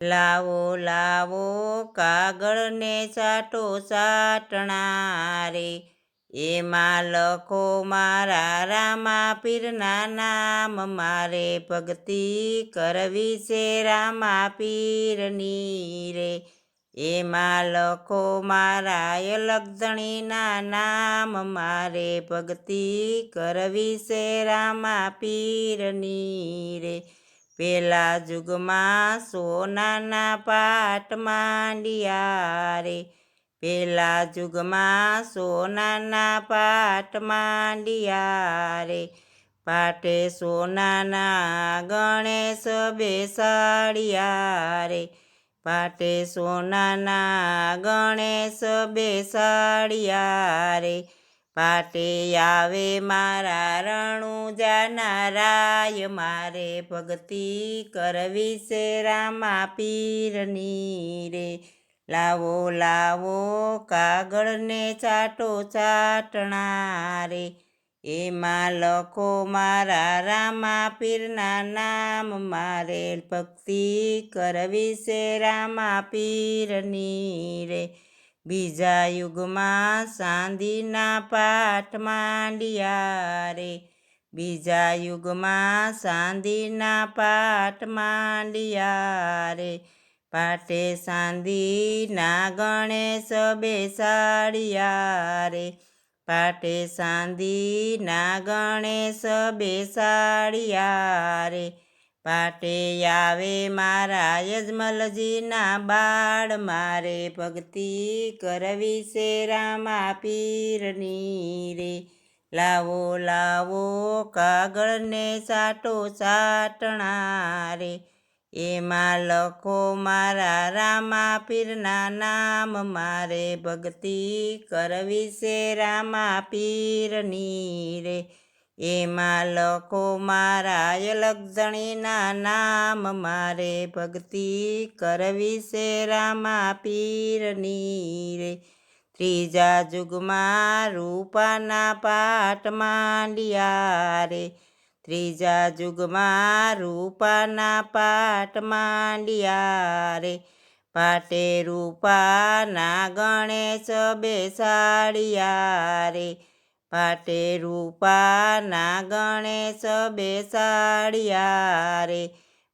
લાવો લાવો કાગળને ચાટો ચાટણા રે, એમાં લખો મારા રામા પીરના નામ, મારે ભક્તિ કરવી છે રામા પીરની રે. એમાં લખો મારા અલગધણીના નામ, મારે ભક્તિ કરવી છે રામા પીરની રે. પેલા જુગમાં સોનાના પાટ માંડ્યા રે, પેલા જુગમાં સોનાના પાટ માંડ્યા રે. પાટે સોનાના ગણેશ બેસાડ્યા રે, પાટે સોનાના ગણેશ બેસાડ્યા રે. પાટે આવે મારા રણુજાના રાય, મારે ભક્તિ કરવી છે રામા પીરની રે. લાવો લાવો કાગળને ચાટો ચાટણા રે, એમાં લખો મારા રામા પીરના નામ, મારે ભક્તિ કરવી છે રામા પીરની રે. બીજા યુગમાં ચાંદીના પાટ માંડ્યા રે, બીજા યુગમાં ચાંદીના પાટ માંડ્યા રે. પાટે ચાંદીના ગણેશ બેસાડ્યા રે, પાટે ચાંદીના ગણેશ બેસાડ્યા રે. પાટે આવે મારા યજમલજીના બાળ, મારે ભક્તિ કરવી છે રામા પીરની રે. લાવો લાવો કાગળને ચાટો ચાટણા રે, એમાં લખો મારા રામા પીરના નામ, મારે ભક્તિ કરવી છે રામા પીરની રે. એમાં લખો મારા અલગધણીના નામ, મારે ભક્તિ કરવી છે રામા પીરની રે. ત્રીજા જુગમાં રૂપાના પાટ માંડ્યા રે, ત્રીજા જુગમાં રૂપાના પાટ માંડ્યા રે. પાટે રૂપાના ગણેશ બેસાડ્યા રે, પાટે રૂપાના ગણેશ બેસાડ્યા રે.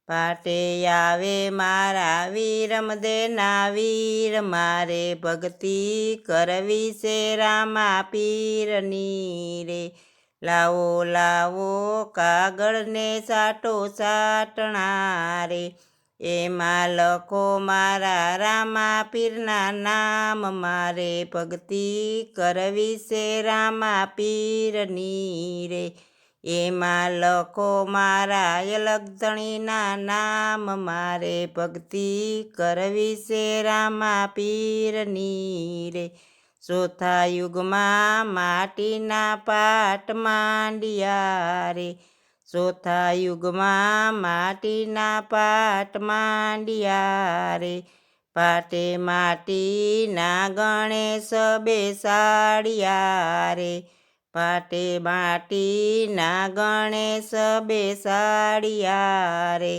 પાટે આવે મારા વીરમદેના વીર, મારે ભક્તિ કરવી છે રામા પીરની રે. લાવો લાવો કાગળને ચાટો ચાટણા રે, એમાં લખો મારા રામા પીરના નામ, મારે ભક્તિ કરવી છે રામા પીરની રે. એમાં લખો મારા અલગધણીના નામ, મારે ભક્તિ કરવી છે રામા પીરની રે. ચોથા યુગમાં માટીના પાટ માંડ્યા રે, ચોથા યુગમાં માટીના પાટ માંડ્યા રે. પાટે માટીના ગણેશ બેસાડ્યા રે, પાટે માટીના ગણેશ બેસાડ્યા રે.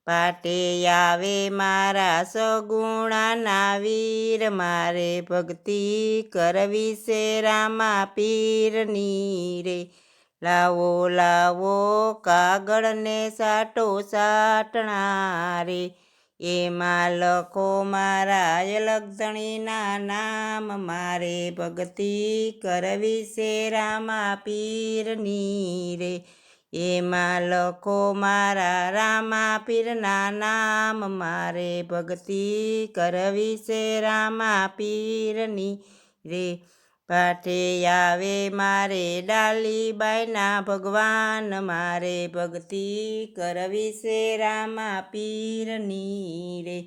પાટે આવે મારા સગુણાના વીર, મારે ભક્તિ કરવી છે રામા પીરની રે. લાવો લાવો કાગળને ચાટો ચાટણા રે, એમાં લખો મારા અલગધણીના નામ, મારે ભક્તિ કરવી છે રામા પીરની રે. એમાં લખો મારા રામા પીરના નામ, મારે ભક્તિ કરવી છે રામા પીરની રે. પાટે આવે મારે ડાલીબાઈના ભગવાન, મારે ભક્તિ કરવી છે રામા પીરની રે.